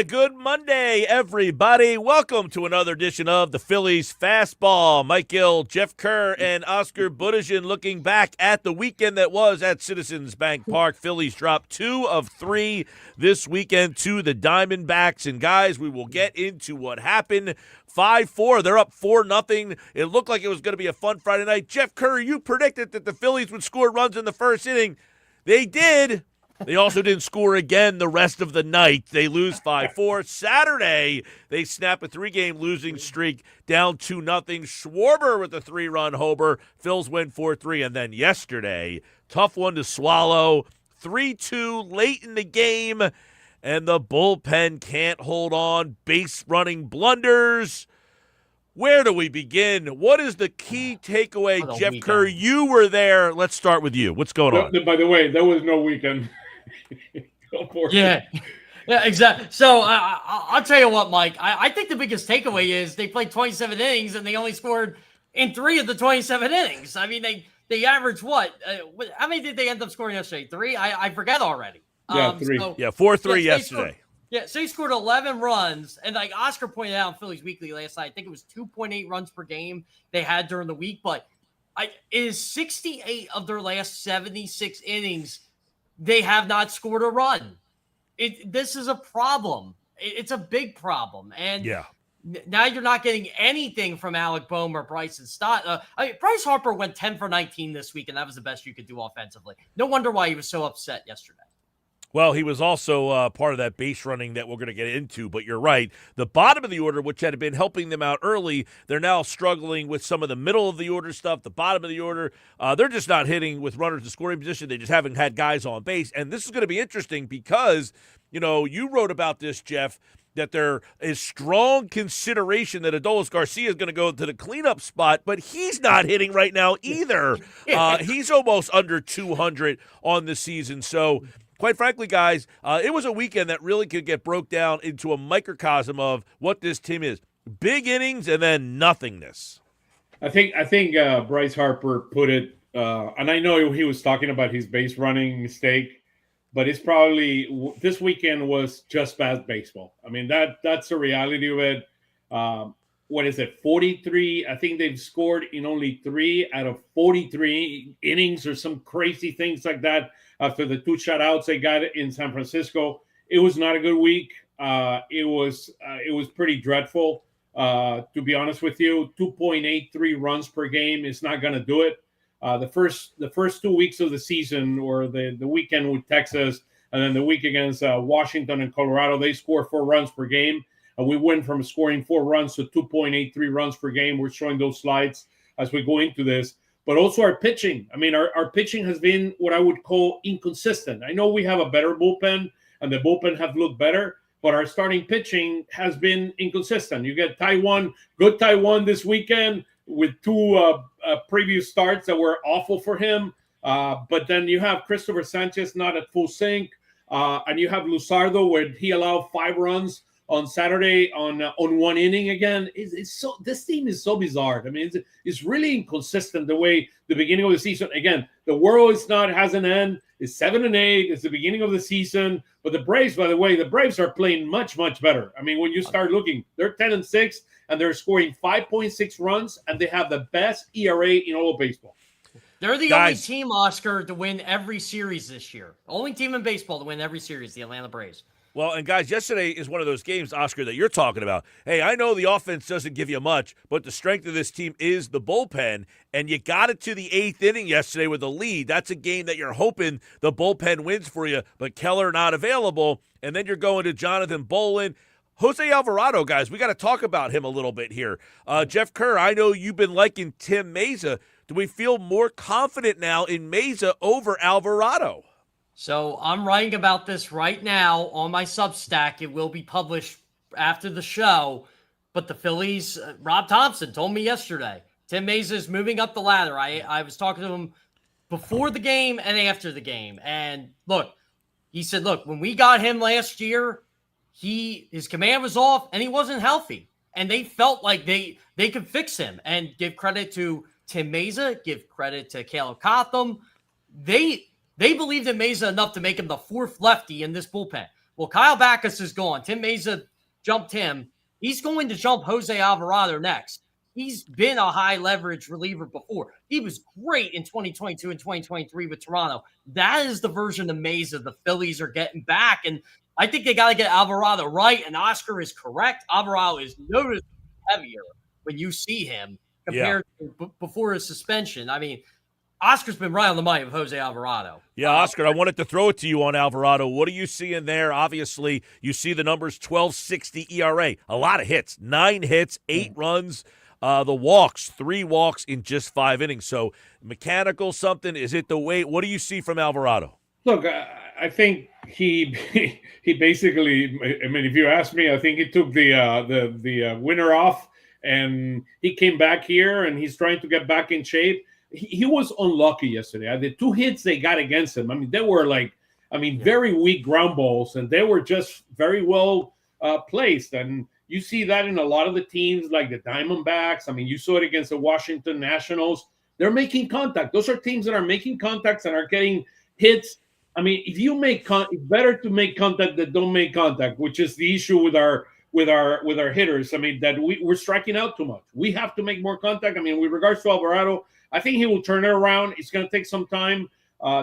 Good Monday, everybody. Welcome to another edition of the Phillies Fastball. Mike Gill, Jeff Kerr, and Oscar Budejen looking back at the weekend that was at Citizens Bank Park. Phillies dropped 2 of 3 this weekend to the Diamondbacks. And, guys, we will get into what happened. 5-4. They're up 4-0. It looked like it was going to be a fun Friday night. Jeff Kerr, you predicted that the Phillies would score runs in the first inning. They did. They also didn't score again the rest of the night. They lose 5-4. Saturday, they snap a 3-game losing streak down 2-0. Schwarber with a 3-run homer. Phils win 4-3. And then yesterday, tough one to swallow. 3-2 late in the game, and the bullpen can't hold on. Base running blunders. Where do we begin? What is the key takeaway? Jeff weekend. Kerr, you were there. Let's start with you. What's going on? By the way, there was no weekend. Yeah, exactly. So I'll tell you what, Mike. I think the biggest takeaway is they played 27 innings and they only scored in 3 of the 27 innings. I mean, they averaged what? How many did they end up scoring yesterday? 3? I forget already. Yeah, 3. 4-3 yesterday. So he scored 11 runs, and like Oscar pointed out in Phillies Weekly last night, I think it was 2.8 runs per game they had during the week. But it is 68 of their last 76 innings. They have not scored a run. This is a problem. It's a big problem. And now you're not getting anything from Alec Bohm or Bryson Stott. Bryce Harper went 10 for 19 this week, and that was the best you could do offensively. No wonder why he was so upset yesterday. Well, he was also part of that base running that we're going to get into, but you're right. The bottom of the order, which had been helping them out early, they're now struggling with some of the middle of the order stuff, the bottom of the order. They're just not hitting with runners in scoring position. They just haven't had guys on base. And this is going to be interesting because, you wrote about this, Jeff, that there is strong consideration that Adolis Garcia is going to go to the cleanup spot, but he's not hitting right now either. He's almost under 200 on the season. So, quite frankly, guys, it was a weekend that really could get broke down into a microcosm of what this team is. Big innings and then nothingness. I think Bryce Harper put it, and I know he was talking about his base running mistake, but it's probably this weekend was just bad baseball. I mean, that's the reality of it. What is it, 43? I think they've scored in only 3 out of 43 innings or some crazy things like that. After the 2 shutouts they got in San Francisco, it was not a good week. It was pretty dreadful, to be honest with you. 2.83 runs per game is not going to do it. The first 2 weeks of the season, or the weekend with Texas, and then the week against Washington and Colorado, they scored 4 runs per game. And we went from scoring 4 runs to 2.83 runs per game. We're showing those slides as we go into this. But also our pitching. I mean, our pitching has been what I would call inconsistent. I know we have a better bullpen, and the bullpen have looked better, but our starting pitching has been inconsistent. You get good Taiwan this weekend with 2 previous starts that were awful for him. But then you have Christopher Sanchez not at full sync, and you have Luzardo where he allowed 5 runs on Saturday on 1 inning again. This team is so bizarre. I mean, it's really inconsistent the way the beginning of the season. Again, the world has an end. It's 7-8. It's the beginning of the season. But the Braves, by the way, are playing much, much better. I mean, when you start looking, they're 10-6 and they're scoring 5.6 runs, and they have the best ERA in all of baseball. They're the only team, Oscar, to win every series this year. Only team in baseball to win every series, the Atlanta Braves. Well, and guys, yesterday is one of those games, Oscar, that you're talking about. Hey, I know the offense doesn't give you much, but the strength of this team is the bullpen, and you got it to the 8th inning yesterday with a lead. That's a game that you're hoping the bullpen wins for you, but Keller not available, and then you're going to Jonathan Bolin. Jose Alvarado, guys, we got to talk about him a little bit here. Jeff Kerr, I know you've been liking Tim Mayza. Do we feel more confident now in Mayza over Alvarado? So I'm writing about this right now on my Substack. It will be published after the show. But the Phillies, Rob Thompson told me yesterday, Tim Mayza is moving up the ladder. I was talking to him before the game and after the game. And look, he said, when we got him last year, his command was off and he wasn't healthy. And they felt like they could fix him. And give credit to Tim Mayza, give credit to Caleb Cotham. They believed in Mayza enough to make him the 4th lefty in this bullpen. Well, Kyle Backus is gone. Tim Mesa jumped him. He's going to jump Jose Alvarado next. He's been a high leverage reliever before. He was great in 2022 and 2023 with Toronto. That is the version of Mesa the Phillies are getting back. And I think they got to get Alvarado right. And Oscar is correct. Alvarado is noticeably heavier when you see him compared to before his suspension. I mean, Oscar's been right on the money with Jose Alvarado. Yeah, Oscar, I wanted to throw it to you on Alvarado. What are you seeing there? Obviously, you see the numbers, 12.60 ERA. A lot of hits, 9 hits, 8 runs. The walks, 3 walks in just 5 innings. So mechanical something, is it the weight? What do you see from Alvarado? Look, I think he basically, I mean, if you ask me, I think he took the winter off and he came back here and he's trying to get back in shape. He was unlucky yesterday. The 2 hits they got against him, I mean, they were very weak ground balls, and they were just very well placed. And you see that in a lot of the teams like the Diamondbacks. I mean, you saw it against the Washington Nationals. They're making contact. Those are teams that are making contacts and are getting hits. I mean, if you make it's better to make contact than don't make contact, which is the issue with our hitters. I mean, that we're striking out too much. We have to make more contact. I mean, with regards to Alvarado, I think he will turn it around. It's going to take some time.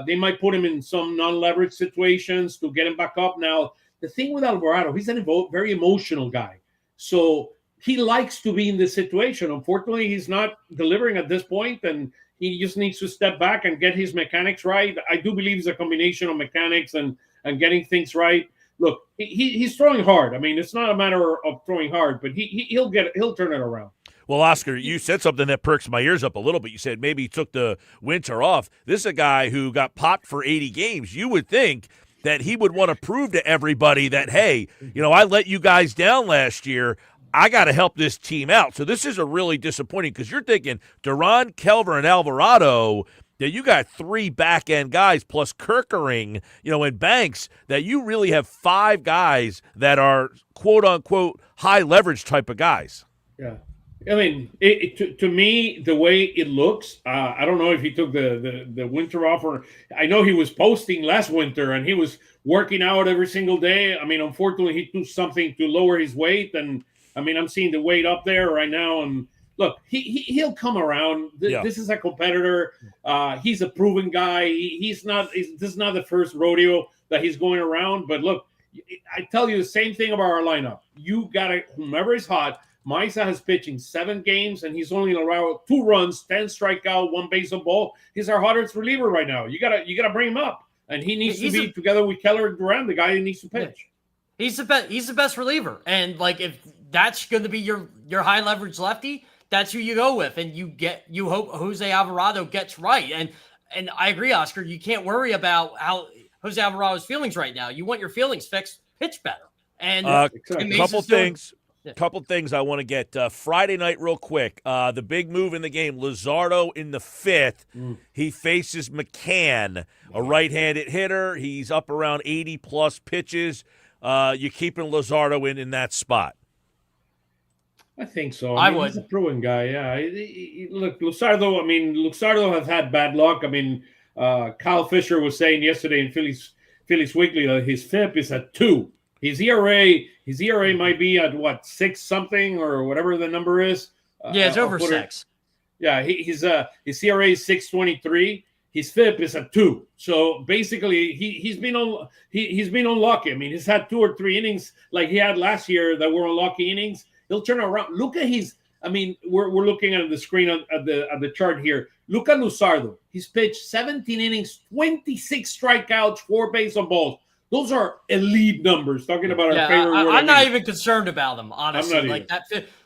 They might put him in some non-leverage situations to get him back up. Now, the thing with Alvarado, he's a very emotional guy. So he likes to be in this situation. Unfortunately, he's not delivering at this point, and he just needs to step back and get his mechanics right. I do believe it's a combination of mechanics and getting things right. Look, he's throwing hard. I mean, it's not a matter of throwing hard, but he'll turn it around. Well, Oscar, you said something that perks my ears up a little bit. You said maybe he took the winter off. This is a guy who got popped for 80 games. You would think that he would want to prove to everybody that, hey, I let you guys down last year. I got to help this team out. So this is a really disappointing, because you're thinking Duran, Kelver, and Alvarado, that you got 3 back-end guys plus Kerkering, and Banks, that you really have 5 guys that are quote-unquote high-leverage type of guys. Yeah. I mean, to me, the way it looks, I don't know if he took the winter off, or I know he was posting last winter and he was working out every single day. I mean, unfortunately, he took something to lower his weight, and I mean, I'm seeing the weight up there right now. And look, he'll come around. This is a competitor. He's a proven guy. This is not the first rodeo that he's going around. But look, I tell you the same thing about our lineup. You got to, whomever is hot. Maisa has pitching 7 games, and he's only allowed 2 runs, 10 strikeout, 1 base on ball. He's our hottest reliever right now. You gotta bring him up, and he needs to be together with Keller and Duran, the guy who needs to pitch. He's the best reliever, and like if that's going to be your high leverage lefty, that's who you go with, and you hope Jose Alvarado gets right. And I agree, Oscar. You can't worry about how Jose Alvarado's feelings right now. You want your feelings fixed, pitch better. And Couple things I want to get. Friday night real quick. The big move in the game, Luzardo in the 5th. He faces McCann, a right-handed hitter. He's up around 80-plus pitches. You keeping Luzardo in that spot? I think so. I would. He's a proven guy, yeah. Look, Luzardo has had bad luck. I mean, Kyle Fisher was saying yesterday in Phillies Weekly that his FIP is at 2. His ERA might be at what, 6 something or whatever the number is. Yeah, it's over 6. Yeah, his ERA is 6.23. His FIP is at 2. So basically, he's been unlucky. I mean, he's had 2 or 3 innings like he had last year that were unlucky innings. He'll turn around. Look at his. I mean, we're looking at the screen at the chart here. Look at Luzardo. He's pitched 17 innings, 26 strikeouts, 4 base on balls. Those are elite numbers. Talking about our favorite word. I'm not even concerned about them, honestly.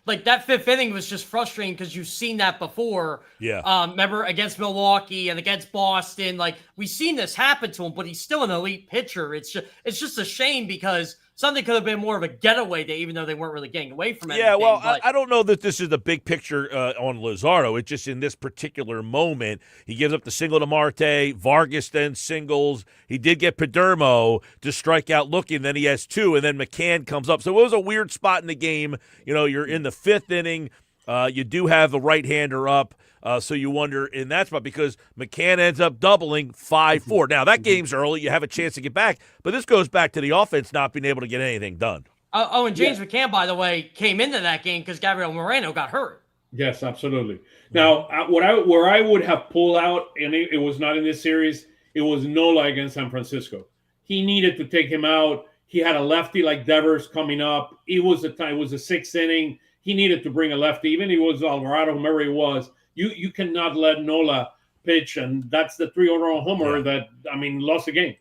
That fifth inning was just frustrating because you've seen that before. Yeah. Remember against Milwaukee and against Boston, like we've seen this happen to him, but he's still an elite pitcher. It's just a shame because something could have been more of a getaway day, even though they weren't really getting away from it. Yeah, well, I don't know that this is the big picture on Luzardo. It's just in this particular moment, he gives up the single to Marte. Vargas then singles. He did get Padermo to strike out looking. Then he has 2, and then McCann comes up. So it was a weird spot in the game. You're in the 5th inning. You do have the right-hander up, so you wonder in that spot because McCann ends up doubling 5-4. Now, that game's early. You have a chance to get back, but this goes back to the offense not being able to get anything done. And James McCann, by the way, came into that game because Gabriel Moreno got hurt. Yes, absolutely. Now, where I would have pulled out, and it was not in this series, it was Nola against San Francisco. He needed to take him out. He had a lefty like Devers coming up. It was the 6th inning. He needed to bring a lefty. Even if it was Alvarado, whomever it was, you cannot let Nola pitch, and that's the 3-run homer that, lost the game.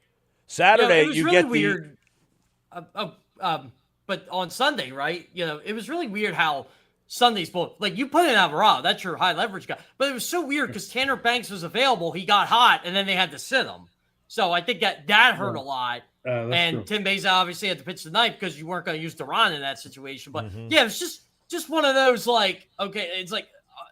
Saturday, it was really weird. But on Sunday, right, it was really weird how Sunday's both, like, you put in Alvarado, that's your high leverage guy. But it was so weird because Tanner Banks was available. He got hot, and then they had to sit him. So I think that hurt a lot. And true. Tim Mesa obviously had to pitch the ninth because you weren't going to use Duran in that situation. But, yeah, it was just one of those, like, okay, it's like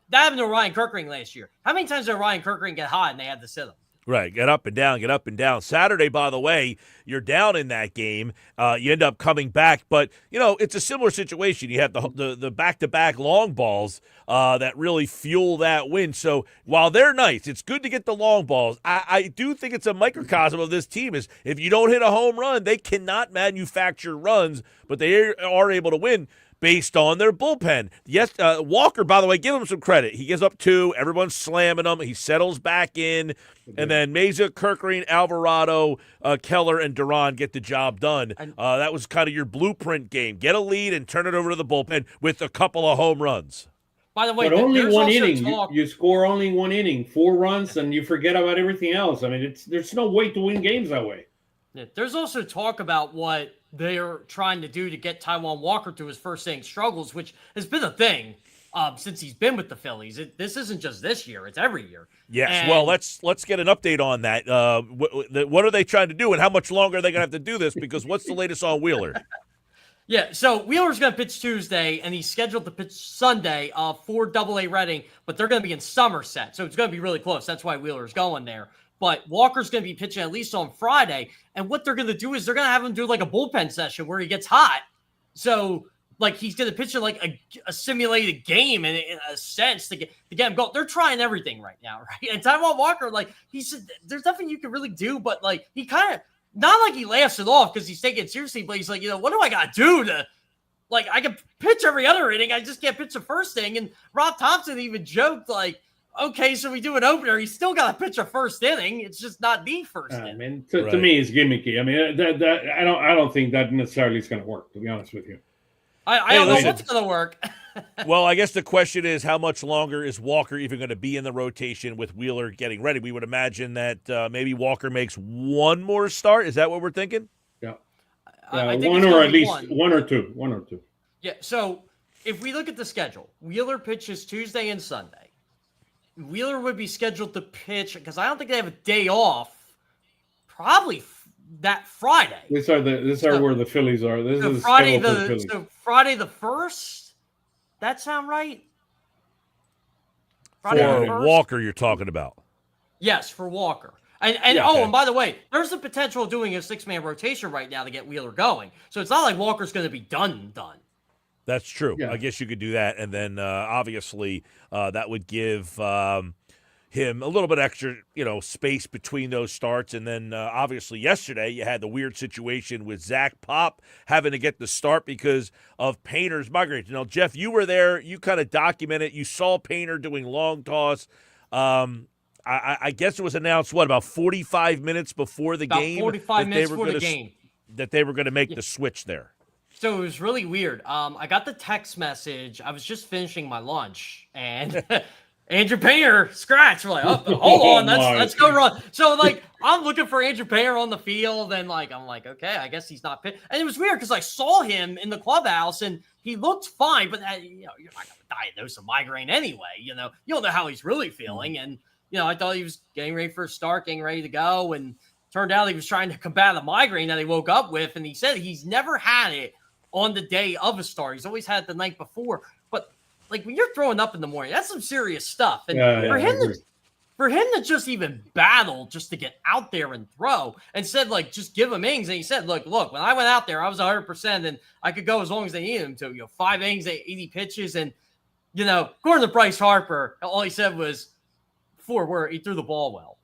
that happened to Ryan Kirkering last year. How many times did Ryan Kirkering get hot and they had to sit him? Right, get up and down, get up and down. Saturday, by the way, you're down in that game. You end up coming back, but, it's a similar situation. You have the back-to-back long balls that really fuel that win. So while they're nice, it's good to get the long balls. I do think it's a microcosm of this team is if you don't hit a home run, they cannot manufacture runs, but they are able to win based on their bullpen. Yes, Walker, by the way, give him some credit. He gives up 2. Everyone's slamming him. He settles back in. And then Mesa, Kerkering, Alvarado, Keller, and Duran get the job done. That was kind of your blueprint game. Get a lead and turn it over to the bullpen with a couple of home runs. By the way, but only one inning. You score only 1 inning, 4 runs, and you forget about everything else. There's no way to win games that way. Yeah, there's also talk about what they're trying to do to get Taijuan Walker to his first inning struggles, which has been a thing since he's been with the Phillies. This isn't just this year; it's every year. Yes. Well, let's get an update on that. What are they trying to do, and how much longer are they going to have to do this? Because what's the latest on Wheeler? Yeah, so Wheeler's going to pitch Tuesday, and he's scheduled to pitch Sunday for AA Reading, but they're going to be in Somerset, so it's going to be really close. That's why Wheeler's going there. But Walker's going to be pitching at least on Friday. And what they're going to do is they're going to have him do like a bullpen session where he gets hot. So, like, he's going to pitch in like a simulated game in a sense to get him going. They're trying everything right now, right? And Taijuan Walker, like, he said, there's nothing you can really do, but, like, he kind of, not like he laughs it off because he's taking it seriously, but he's like, what do I got to do to, like, I can pitch every other inning. I just can't pitch the first inning. And Rob Thompson even joked, like, okay, so we do an opener. He's still got to pitch a first inning. It's just not the first inning. To me, it's gimmicky. I don't think that necessarily is going to work. To be honest with you, I don't know what's going to work. Well, I guess the question is, how much longer is Walker even going to be in the rotation with Wheeler getting ready? We would imagine that maybe Walker makes one more start. Is that what we're thinking? Yeah, one or at least one or two. Yeah. So if we look at the schedule, Wheeler pitches Tuesday and Sunday. Wheeler would be scheduled to pitch because I don't think they have a day off. Probably that Friday. These are where the Phillies are. This is Friday the 1st. That sound right? Friday the 1st? Walker, you're talking about. Yes, for Walker. And by the way, there's the potential of doing a 6-man rotation right now to get Wheeler going. So it's not like Walker's going to be done. That's true. Yeah. I guess you could do that. And then obviously that would give him a little bit extra, space between those starts. And then obviously yesterday you had the weird situation with Zach Pop having to get the start because of Painter's migraine. Now, Jeff, you were there. You kind of documented. You saw Painter doing long toss. I guess it was announced, about 45 minutes before the game? 45 minutes before the game. That they were going to make the switch there. So it was really weird. I got the text message. I was just finishing my lunch, and Andrew Painter scratched. We're like, hold on, let's go run. So, like, I'm looking for Andrew Painter on the field, and, like, I'm like, okay, I guess he's not fit. And it was weird because I saw him in the clubhouse, and he looked fine, but, you're not going to diagnose a migraine anyway. You don't know how he's really feeling. And, I thought he was getting ready for a start, getting ready to go, and turned out he was trying to combat a migraine that he woke up with, and he said he's never had it on the day of a start. He's always had it the night before. But, like, when you're throwing up in the morning, that's some serious stuff. And for him to just even battle just to get out there and throw and said, like, just give him innings. And he said, look, when I went out there, I was 100% and I could go as long as they needed him to. 5 innings, 80 pitches. And according to Bryce Harper, all he said was 4 words. He threw the ball well.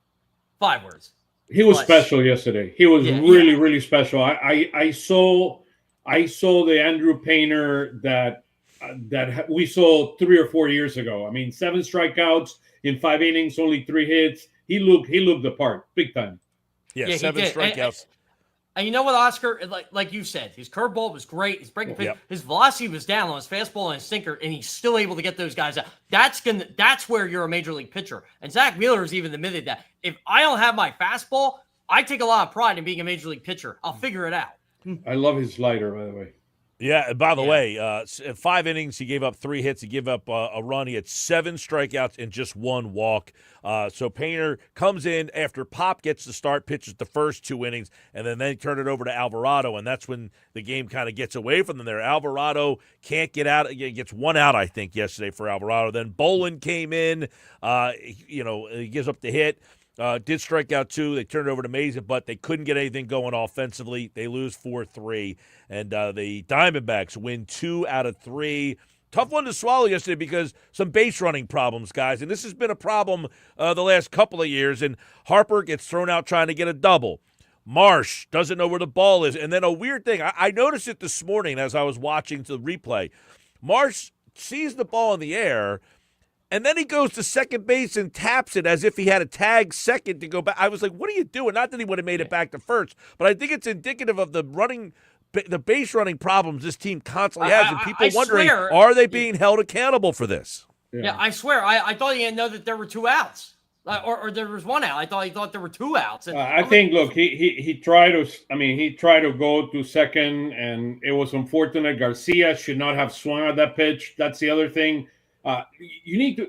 5 words. He was special yesterday. He was really special. I saw the Andrew Painter that we saw 3 or 4 years ago. I mean, 7 strikeouts in 5 innings, only 3 hits. He looked the part, big time. Yeah, 7 strikeouts. And you know what, Oscar? Like you said, his curveball was great. His breaking pitch, his velocity was down on his fastball and his sinker, and he's still able to get those guys out. That's where you're a major league pitcher. And Zach Wheeler has even admitted that. If I don't have my fastball, I take a lot of pride in being a major league pitcher. I'll figure it out. I love his slider, by the way. Yeah, by the way, 5 innings, he gave up 3 hits. He gave up a run. He had 7 strikeouts and just 1 walk. So Painter comes in after Pop gets the start, pitches the first 2 innings, and then they turn it over to Alvarado, and that's when the game kind of gets away from them there. Alvarado can't get out. He gets 1 out, I think, yesterday for Alvarado. Then Bolin came in. He gives up the hit. Did strike out 2. They turned it over to Mason, but they couldn't get anything going offensively. They lose 4-3, and the Diamondbacks win 2 out of 3. Tough one to swallow yesterday because some base running problems, guys, and this has been a problem the last couple of years, and Harper gets thrown out trying to get a double. Marsh doesn't know where the ball is, and then a weird thing. I noticed it this morning as I was watching the replay. Marsh sees the ball in the air, and then he goes to second base and taps it as if he had a tag second to go back. I was like, what are you doing? Not that he would have made it back to first, but I think it's indicative of the base running problems this team constantly has, and people wondering, are they being held accountable for this? Yeah, I swear. I thought he didn't know that there were 2 outs. Or there was 1 out. I thought he thought there were 2 outs. I think, look, he tried to. I mean, he tried to go to second, and it was unfortunate. Garcia should not have swung at that pitch. That's the other thing. You need to.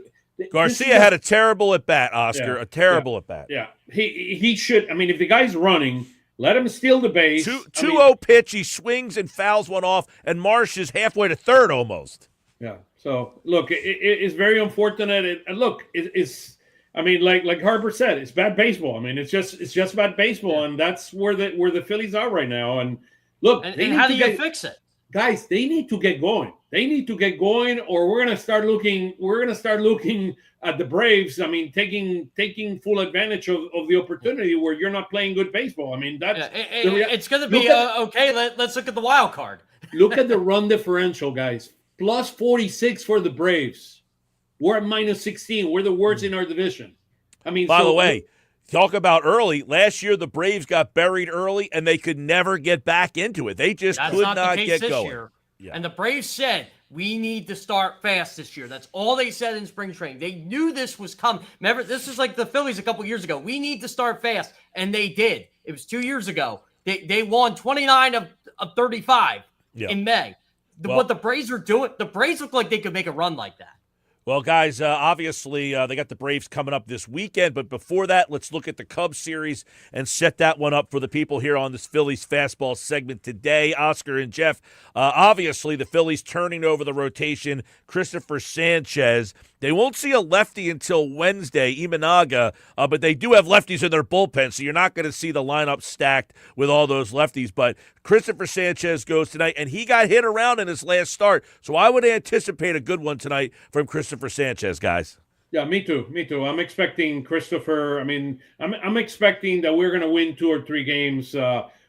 Garcia had a terrible at bat, Oscar. A terrible at bat. Yeah, he should. I mean, if the guy's running, let him steal the base. 2-0 pitch. He swings and fouls one off, and Marsh is halfway to third almost. Yeah. So look, it's very unfortunate. And look, it's. I mean, like Harper said, it's bad baseball. I mean, it's just bad baseball, and that's where the Phillies are right now. And look, and how do you fix it? Guys, they need to get going. They need to get going, or we're gonna start looking at the Braves. I mean, taking full advantage of the opportunity where you're not playing good baseball. I mean, that's it's gonna be okay. Let's look at the wild card. Look at the run differential, guys. Plus 46 for the Braves. We're at minus 16. We're the worst in our division. I mean, by the way, talk about early. Last year, the Braves got buried early, and they could never get back into it. They just could not get going. Year. Yeah. And the Braves said, we need to start fast this year. That's all they said in spring training. They knew this was coming. Remember, this is like the Phillies a couple years ago. We need to start fast, and they did. It was 2 years ago. They won 29 of 35 in May. What the Braves are doing, the Braves look like they could make a run like that. Well, guys, obviously they got the Braves coming up this weekend, but before that, let's look at the Cubs series and set that one up for the people here on this Phillies Fastball segment today. Oscar and Jeff, obviously the Phillies turning over the rotation. Christopher Sanchez. They won't see a lefty until Wednesday, Imanaga, but they do have lefties in their bullpen, so you're not going to see the lineup stacked with all those lefties. But Christopher Sanchez goes tonight, and he got hit around in his last start, so I would anticipate a good one tonight from Christopher Sanchez, guys. Yeah, me too. I'm expecting Christopher. I mean, I'm expecting that we're going to win 2 or 3 games.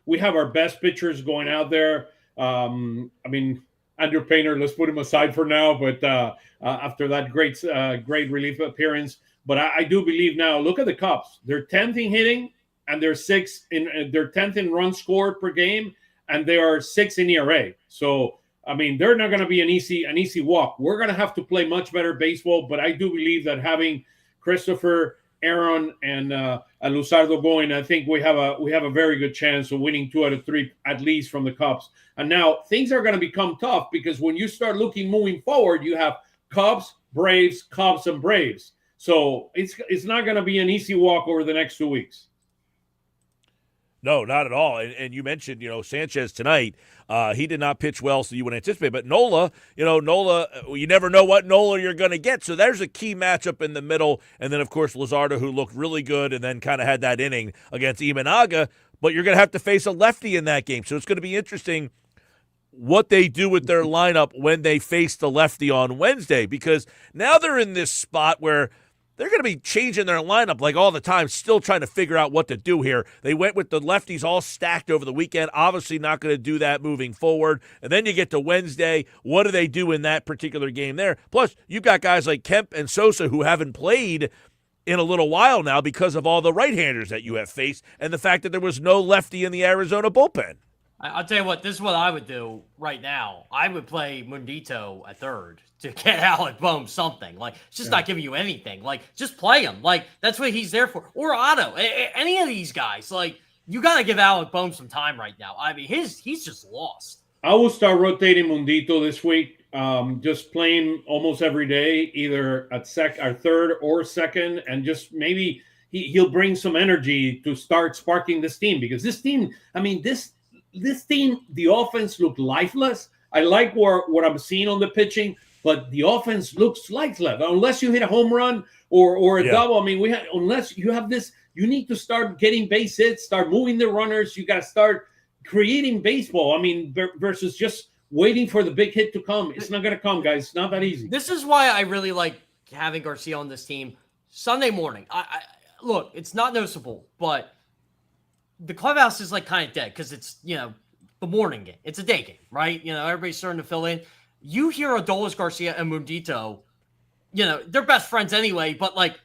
We have our best pitchers going out there. I mean, Andrew Painter, let's put him aside for now, but after that great relief appearance. But I do believe now, look at the Cubs. They're 10th in hitting, and they're 10th in runs scored per game, and they are 6th in ERA. So, I mean, they're not going to be an easy walk. We're going to have to play much better baseball, but I do believe that having Christopher, Aaron, and Luzardo going, I think we have a very good chance of winning 2 out of 3 at least from the Cubs. And now things are going to become tough because when you start looking moving forward, you have Cubs, Braves, Cubs, and Braves. So it's not going to be an easy walk over the next 2 weeks. No, not at all. And you mentioned, Sanchez tonight. He did not pitch well, so you would anticipate. But Nola, you never know what Nola you're going to get. So there's a key matchup in the middle. And then, of course, Luzardo, who looked really good and then kind of had that inning against Imanaga. But you're going to have to face a lefty in that game. So it's going to be interesting. what they do with their lineup when they face the lefty on Wednesday, because now they're in this spot where they're going to be changing their lineup like all the time, still trying to figure out what to do here. They went with the lefties all stacked over the weekend, obviously not going to do that moving forward. And then you get to Wednesday, what do they do in that particular game there? Plus, you've got guys like Kemp and Sosa who haven't played in a little while now because of all the right-handers that you have faced and the fact that there was no lefty in the Arizona bullpen. I'll tell you what, this is what I would do right now. I would play Mundito at third to get Alec Bohm something. Like, it's just not giving you anything. Like, just play him. Like, that's what he's there for. Or Otto. Any of these guys. Like, you got to give Alec Bohm some time right now. I mean, he's just lost. I will start rotating Mundito this week. Just playing almost every day, either at third or second, and just maybe he'll bring some energy to start sparking this team, because this team, I mean, this team, the offense looked lifeless. I like what I'm seeing on the pitching, but the offense looks lifeless. Unless you hit a home run or a double. I mean, unless you have this, you need to start getting base hits, start moving the runners. You got to start creating baseball. I mean, versus just waiting for the big hit to come. It's not going to come, guys. It's not that easy. This is why I really like having Garcia on this team. Sunday morning, I look, it's not noticeable, but the clubhouse is like kind of dead because it's, the morning game. It's a day game, right? Everybody's starting to fill in. You hear Adolis Garcia and Mundito, they're best friends anyway, but like,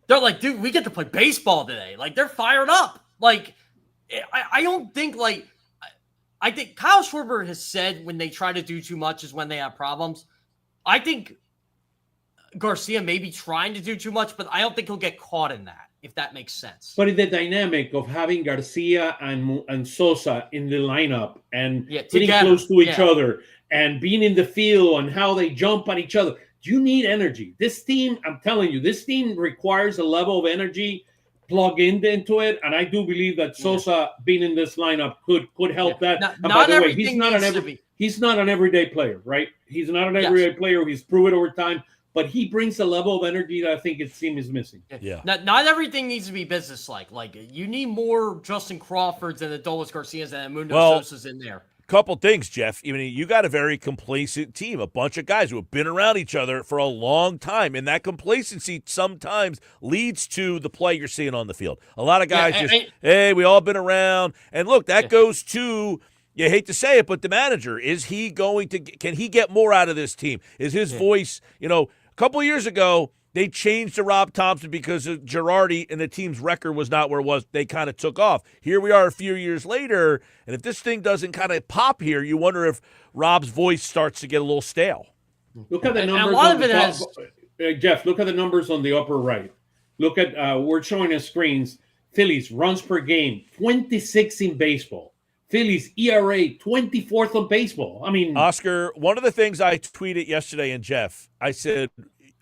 they're like, dude, we get to play baseball today. Like, they're fired up. Like, I don't think I think Kyle Schwarber has said when they try to do too much is when they have problems. I think Garcia may be trying to do too much, but I don't think he'll get caught in that, if that makes sense. But in the dynamic of having Garcia and Sosa in the lineup and getting close to each other and being in the field and how they jump at each other, you need energy. This team, I'm telling you, this team requires a level of energy plug into it, and I do believe that Sosa being in this lineup could help that. And by the way, he's not an everyday player, right? He's not an everyday player. He's proved it over time, but he brings a level of energy that I think his team is missing. Yeah. Not everything needs to be business-like. Like, you need more Justin Crawfords and Adolis Garcias and Mundo Sosa's in there. Couple things, Jeff. I mean, you got a very complacent team, a bunch of guys who have been around each other for a long time, and that complacency sometimes leads to the play you're seeing on the field. A lot of guys hey, we all been around. And look, that goes to, you hate to say it, but the manager. Is he can he get more out of this team? Is his voice, a couple of years ago, they changed to Rob Thompson because of Girardi, and the team's record was not where it was. They kind of took off. Here we are a few years later, and if this thing doesn't kind of pop here, you wonder if Rob's voice starts to get a little stale. Look at the numbers. Jeff, look at the numbers on the upper right. Look at, we're showing the screens. Phillies, runs per game, 26 in baseball. Phillies, ERA, 24th on baseball. I mean, Oscar, one of the things I tweeted yesterday, and Jeff, I said,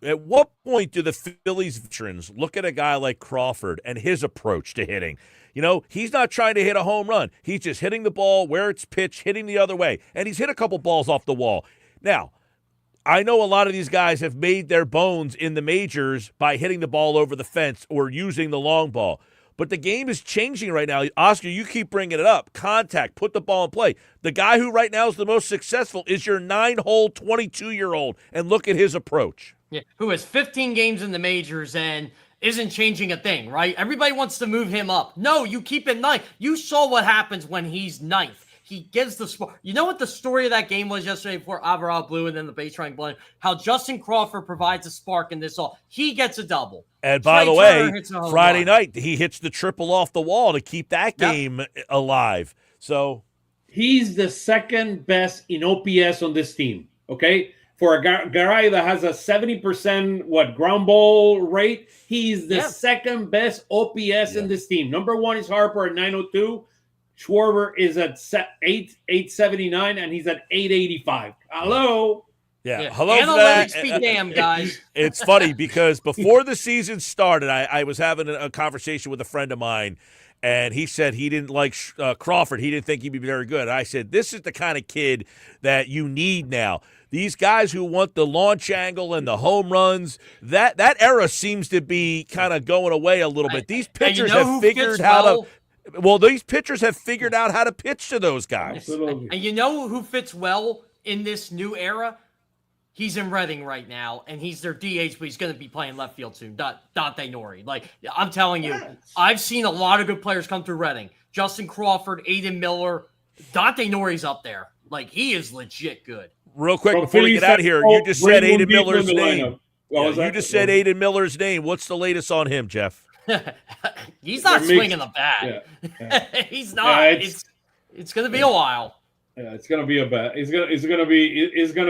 at what point do the Phillies veterans look at a guy like Crawford and his approach to hitting? He's not trying to hit a home run. He's just hitting the ball where it's pitched, hitting the other way. And he's hit a couple balls off the wall. Now, I know a lot of these guys have made their bones in the majors by hitting the ball over the fence or using the long ball. But the game is changing right now. Oscar, you keep bringing it up. Contact, put the ball in play. The guy who right now is the most successful is your 9-hole 22-year-old, and look at his approach. Yeah, who has 15 games in the majors and isn't changing a thing, right? Everybody wants to move him up. No, you keep him ninth. You saw what happens when he's ninth. He gives the spark. You know what the story of that game was yesterday before Alvarado blew and then the base running blind? How Justin Crawford provides a spark in this all. He gets a double. And by the way, Friday night, he hits the triple off the wall to keep that game alive. So he's the second best in OPS on this team, okay? For a guy that has a 70% ground ball rate, he's the second best OPS in this team. Number one is Harper at 902. Schwarber is at 879, and he's at 885. Hello. Yeah. Hello. Analytics be damned, guys. It's funny because before the season started, I was having a conversation with a friend of mine, and he said he didn't like Crawford. He didn't think he'd be very good. I said, this is the kind of kid that you need now. These guys who want the launch angle and the home runs, that era seems to be kind of going away a little bit. These pitchers have figured how to Well, these pitchers have figured out how to pitch to those guys. Absolutely. And you know who fits well in this new era? He's in Reading right now, and he's their DH, but he's going to be playing left field soon. Dante Nori. Like, I'm telling you, I've seen a lot of good players come through Reading. Justin Crawford, Aiden Miller. Dante Nori's up there. Like, he is legit good. Real quick, before we get out of here, you just said Aiden Miller's name. You just said Aiden Miller's name. What's the latest on him, Jeff? He's not swinging the bat. Yeah. He's not. It's going to be a while. Yeah, it's gonna be a bad. It's gonna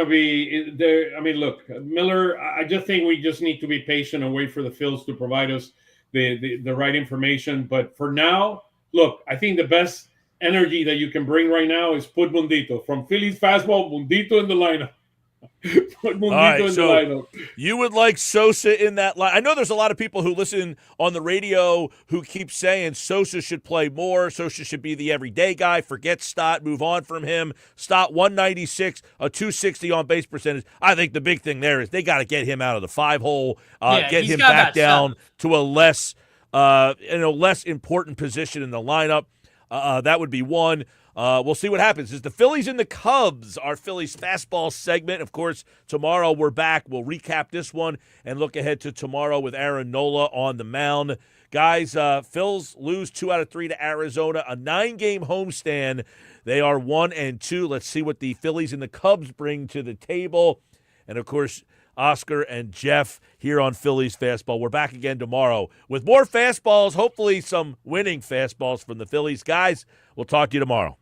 be there. I mean, look, Miller. I just think we just need to be patient and wait for the Phils to provide us the right information. But for now, look, I think the best energy that you can bring right now is put Mundito from Phillies Fastball. Mundito in the lineup. Put Mundito in the lineup. You would like Sosa in that line. I know there's a lot of people who listen on the radio who keep saying Sosa should play more. Sosa should be the everyday guy. Forget Stott. Move on from him. Stott 196, a 260 on base percentage. I think the big thing there is they got to get him out of the 5-hole, get him back down to a less important position in the lineup. That would be one. We'll see what happens. It's the Phillies and the Cubs, our Phillies fastball segment. Of course, tomorrow we're back. We'll recap this one and look ahead to tomorrow with Aaron Nola on the mound. Guys, Phils lose 2 out of 3 to Arizona, a 9-game homestand. They are 1-2. Let's see what the Phillies and the Cubs bring to the table. And, of course, Oscar and Jeff here on Phillies Fastball. We're back again tomorrow with more fastballs, hopefully some winning fastballs from the Phillies. Guys, we'll talk to you tomorrow.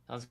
That was